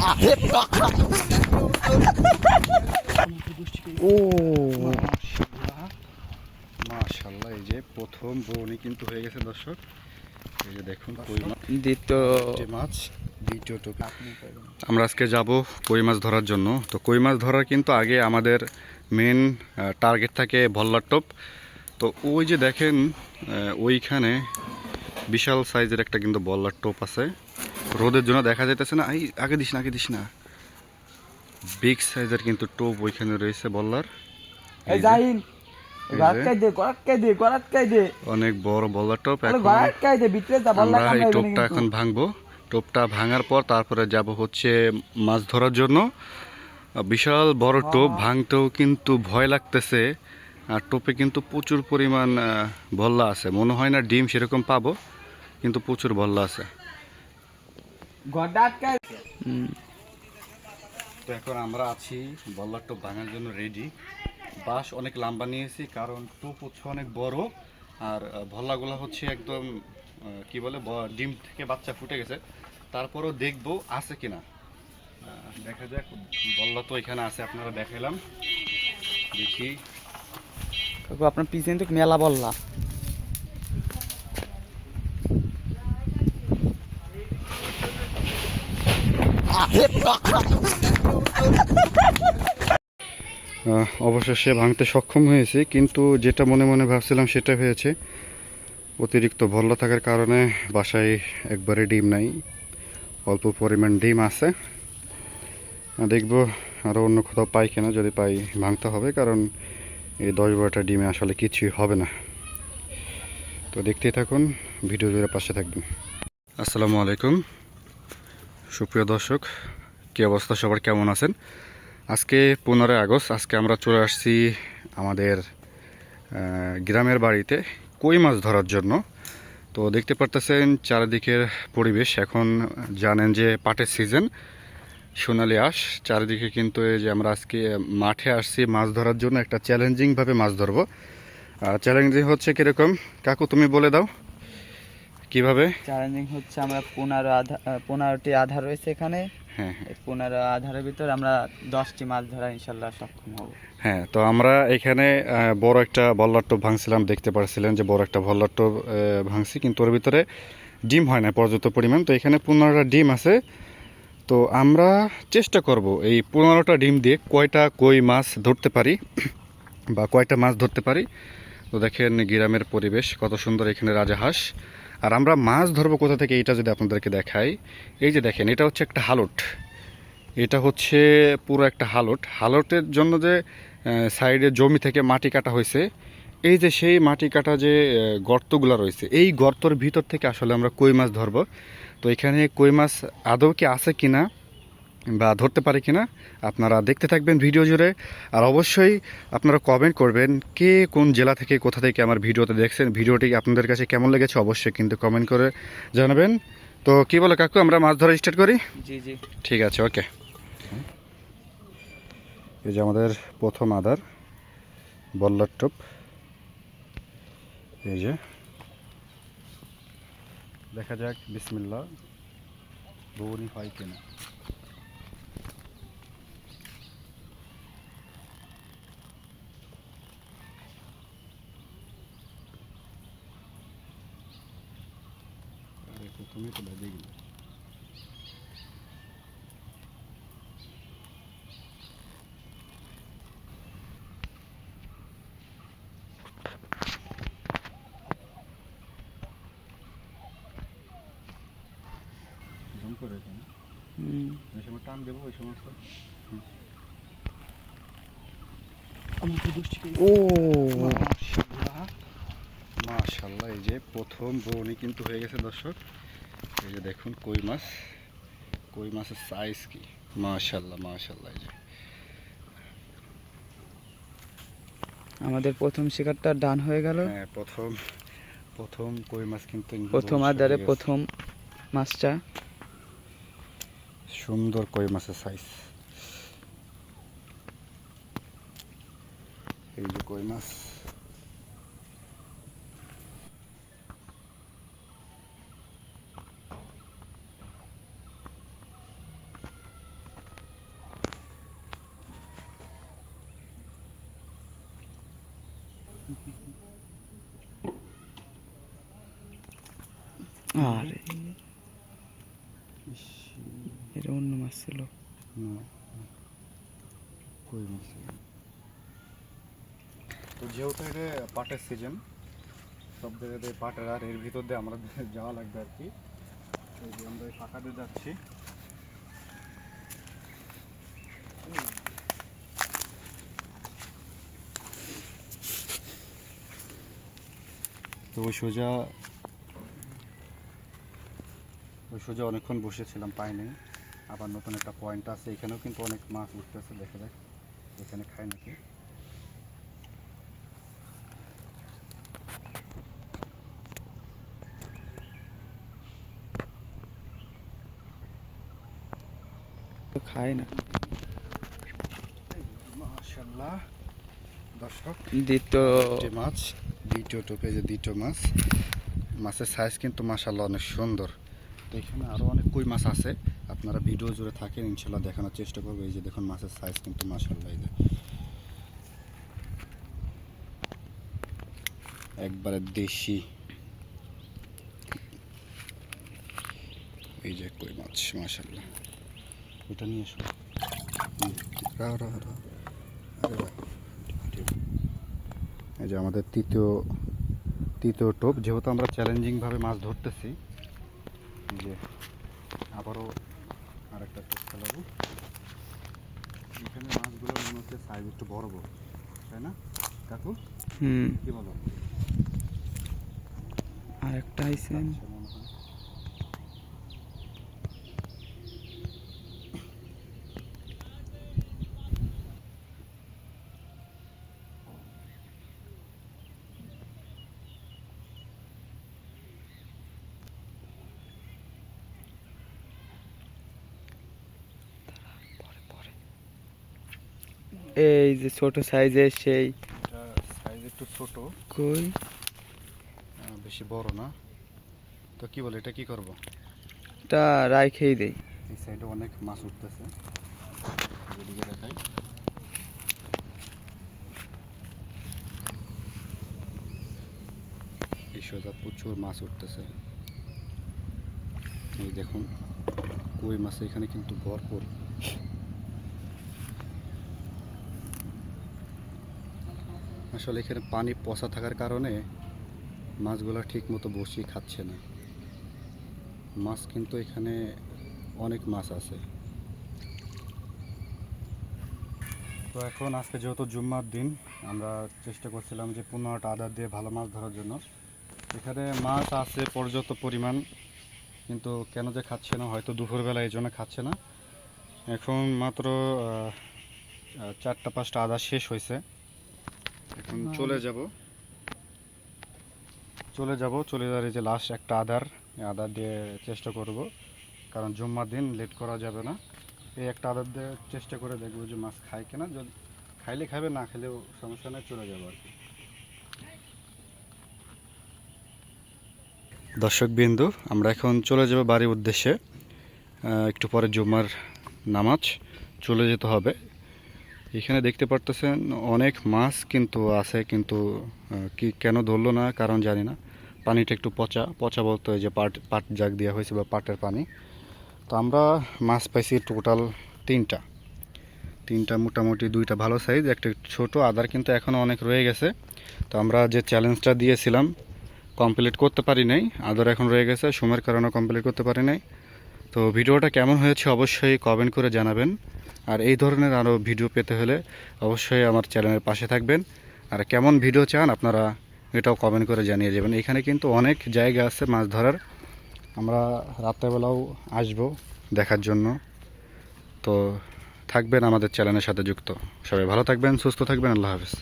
ও মাশাআল্লাহ, এই যে প্রথম বউনি কিন্তু হয়ে গেছে দর্শক। এই যে দেখুন কই মাছ, দ্বিতীয় মাছ, দ্বিতীয় টোপ। আমরা আজকে যাব কই মাছ ধরার জন্য। তো কই মাছ ধরার কিন্তু আগে আমাদের মেন টার্গেট থাকে ভল্লার টোপ। তো ওই যে দেখেন ওইখানে বিশাল সাইজের একটা কিন্তু বল্লার টোপ আছে, রোদের জন্য দেখা যাইতেছে না। আগে দিস না, আগে দিস না। বিগ সাইজের কিন্তু টোপ ওইখানে রয়েছে বল্লার। অনেক বড় বল্লার টোপ। আমরা এই টোপটা এখন ভাঙবো। টোপটা ভাঙার পর তারপরে যাব হচ্ছে মাছ ধরার জন্য। বিশাল বড় টোপ, ভাঙতেও কিন্তু ভয় লাগতেছে। আর টোপে কিন্তু প্রচুর পরিমাণ ভল্লা আছে। মনে হয় না ডিম সেরকম পাবো, কিন্তু প্রচুর ভল্লা আছে। তো এখন আমরা আছি বল্লার টোপ ভাঙার জন্য রেডি। বাঁশ অনেক লম্বা নিয়েছি, কারণ টোপ হচ্ছে অনেক বড়। আর ভল্লাগুলো হচ্ছে একদম কি বলে, ডিম থেকে বাচ্চা ফুটে গেছে। তারপরও দেখবো আছে কিনা, দেখা যাক। বল্লা তো এখানে আছে, আপনারা দেখাইলাম, দেখি। আপনার পিছনে তো মেলা বললা। অবশেষে ভাঙতে সক্ষম হয়েছে, কিন্তু যেটা মনে মনে ভাবছিলাম সেটা হয়েছে। অতিরিক্ত ভল্লা থাকার কারণে বাসায় একবারে ডিম নাই, অল্প পরিমাণ ডিম আছে। দেখবো আরও অন্য কোথাও পাই কিনা। যদি পাই ভাঙতে হবে, কারণ এই 10-12টা ডিমে আসলে কিছুই হবে না। তো দেখতেই থাকুন, ভিডিও জুড়ে পাশে থাকবেন। আসসালামু আলাইকুম সুপ্রিয় দর্শক, কী অবস্থা সবার, কেমন আছেন? আজকে 15 আগস্ট। আজকে আমরা চলে আসছি আমাদের গ্রামের বাড়িতে কই মাছ ধরার জন্য। তো দেখতে পারতেছেন চারিদিকের পরিবেশ। এখন জানেন যে পাটের সিজন, সোনালি আঁশ চারিদিকে। কিন্তু এই যে আমরা আজকে মাঠে আসছি মাছ ধরার জন্য, একটা চ্যালেঞ্জিংভাবে মাছ ধরবো। চ্যালেঞ্জিং হচ্ছে কীরকম, কাকু তুমি বলে দাও কিভাবে? চ্যালেঞ্জিং হচ্ছে আমরা 15টি আধার রয়েছে এখানে। হ্যাঁ, 15 আধারের ভিতর আমরা 10টি মাছ ধরা ইনশাল্লাহ সক্ষম হব। হ্যাঁ। তো আমরা এখানে বড় একটা ভল্লার টোপ ভাঙছিলাম, দেখতে পাচ্ছিলেন যে বড় একটা ভল্লার টোপ ভাঙছি, কিন্তু ওর ভিতরে ডিম হয় না পর্যাপ্ত পরিমাণ। তো এখানে 15টা ডিম আছে। তো আমরা চেষ্টা করব এই 15টা ডিম দিয়ে কয়টা কই মাছ ধরতে পারি বা কয়টা মাছ ধরতে পারি। তো দেখেন গ্রামের পরিবেশ কত সুন্দর, এখানে রাজাহাঁস। আর আমরা মাছ ধরবো কোথা থেকে, এটা যদি আপনাদেরকে দেখাই। এই যে দেখেন, এটা হচ্ছে একটা হালট। এটা হচ্ছে পুরো একটা হালটের জন্য যে সাইডে জমি থেকে মাটি কাটা হয়েছে, এই যে সেই মাটি কাটা যে গর্তগুলো রয়েছে, এই গর্তর ভিতর থেকে আসলে আমরা কই মাছ ধরবো। তো এখানে কই মাছ আদৌ কি আছে কিনা বা ধরতে পারে কিনা, আপনারা দেখতে থাকবেন ভিডিও জুড়ে। আর অবশ্যই আপনারা কমেন্ট করবেন কে কোন জেলা থেকে, কোথা থেকে আমার ভিডিওতে দেখছেন, ভিডিওটি আপনাদের কাছে কেমন লেগেছে অবশ্যই কিন্তু কমেন্ট করে জানাবেন। তো কি বলে কাকু, আমরা মাছ ধরা স্টার্ট করি? জি জি, ঠিক আছে, ওকে। এই যে আমাদের প্রথম আধার বল্লার টোপ। এই যে দেখা যাক বিসমিল্লাহ বউনি হয় কিনা। প্রথমে তো ভেজে গেল। করে এই সময় টান দেবো, ওই সমস্ত। ও মাশাআল্লাহ, এই যে প্রথম বউনি কিন্তু হয়ে গেছে দর্শক। এই যে দেখুন কই মাছ, কই মাছের সাইজ কি, মাশাআল্লাহ মাশাআল্লাহ। এই যে আমাদের প্রথম শিকারটা ডান হয়ে গেল। হ্যাঁ, প্রথম কই মাছ কিন্তু প্রথম আধারে প্রথম মাছটা। সুন্দর কই মাছের সাইজ। এই যে কই মাছ, আরে এটা অন্য মাছ ছিল। কই মাছ? তো যেহেতু এটা পাটের সিজন, সব জায়গাতে পাটের, আর এর ভিতর দিয়ে আমরা যাওয়া লাগবে আর কি। এই যে আমরা এই ফাঁকা দিয়ে যাচ্ছি। তো ওই সোজা অনেকক্ষণ বসেছিলাম, পাইনি। আবার নতুন একটা পয়েন্ট আছে, এখানেও কিন্তু অনেক মাছ উঠতেছে, দেখা যাক এখানে খায় নাকি। খায় না মাশাআল্লাহ। দর্শক, দ্বিতীয় দ্বিতীয় টোপে যে দ্বিতীয় মাছ, মাছের সাইজ কিন্তু মাশাআল্লাহ অনেক সুন্দর। তো এখানে আরও অনেক কই মাছ আছে, আপনারা ভিডিও জুড়ে থাকেন, ইনশাল্লাহ দেখানোর চেষ্টা করবো। এই যে দেখুন মাছের সাইজ কিন্তু মাশাআল্লাহ, এই যে একবারে দেশি। এই যে কই মাছ মাশাআল্লাহ, এটা নিয়ে এসো। আরে বাহ। এই যে আমাদের তৃতীয় টোপ, যেহেতু আমরা চ্যালেঞ্জিংভাবে মাছ ধরতেছি, এই যে আবারও আরেকটা টোপ ফেলাবো। এখানে মাছগুলো মনে হচ্ছে সাইজ একটু বড় বড়, তাই না কাকু? কি বলো? আর একটা আইছে। আচ্ছা, মনে হয়। এই যে ছোট সাইজের সেই এটা সাইজ একটু ছোট, কই, বেশি বড় না। তো কি বলে, এটা কি করব? এটা রাইখেই দেই। এই সাইডে অনেক মাছ উঠতেছে, এদিকে দেখাই। এই সোজা প্রচুর মাছ উঠতেছে, এই দেখুন কই মাছ এখানে কিন্তু ভরপুর। আসলে এখানে পানি পচা থাকার কারণে মাছগুলো ঠিক মতো বসিয়ে খাচ্ছে না। মাছ কিন্তু এখানে অনেক মাছ আছে। তো এখন আজকে যেহেতু জুম্মার দিন, আমরা চেষ্টা করছিলাম যে 15টা আদার দিয়ে ভালো মাছ ধরার জন্য। এখানে মাছ আছে পর্যাপ্ত পরিমাণ, কিন্তু কেন যে খাচ্ছে না, হয়তো দুপুরবেলা এই জন্য খাচ্ছে না। এখন মাত্র 4টা-5টা আদা শেষ হয়েছে। এখন চলে যাব যাওয়ার এই যে লাস্ট একটা আদার দিয়ে চেষ্টা করব, কারণ জুম্মার দিন লেট করা যাবে না। এই একটা আদার দিয়ে চেষ্টা করে দেখবো যে মাছ খায় কিনা, যদি খাইলে খাবে, না খেলেও সমস্যা নেই, চলে যাবো আর কি। দর্শক বিন্দু, আমরা এখন চলে যাব বাড়ির উদ্দেশ্যে। একটু পরে জুম্মার নামাজ, চলে যেতে হবে। এখানে দেখতে পারতেছেন অনেক মাছ কিন্তু আছে, কিন্তু কি কেন ধরলো না কারণ জানি না। পানিটা একটু পচা বলতে, যে পাট জাগ দেওয়া হয়েছে বা পাটের পানি। তো আমরা মাছ পাইছি টোটাল তিনটা, মোটামুটি 2টা ভালো সাইজ, একটা ছোট। আদার কিন্তু এখনও অনেক রয়ে গেছে। তো আমরা যে চ্যালেঞ্জটা দিয়েছিলাম কমপ্লিট করতে পারি নাই, আদার এখন রয়ে গেছে, সময়ের কারণে কমপ্লিট করতে পারি নাই। তো ভিডিওটা কেমন হয়েছে অবশ্যই কমেন্ট করে জানাবেন। আর এই ধরনের আরও ভিডিও পেতে হলে অবশ্যই আমার চ্যানেলের পাশে থাকবেন। আর কেমন ভিডিও চান আপনারা এটাও কমেন্ট করে জানিয়ে যাবেন। এখানে কিন্তু অনেক জায়গা আছে মাছ ধরার, আমরা রাত্রেবেলাও আসব দেখার জন্য। তো থাকবেন আমাদের চ্যানেলের সাথে যুক্ত। সবাই ভালো থাকবেন, সুস্থ থাকবেন, আল্লাহ হাফেজ।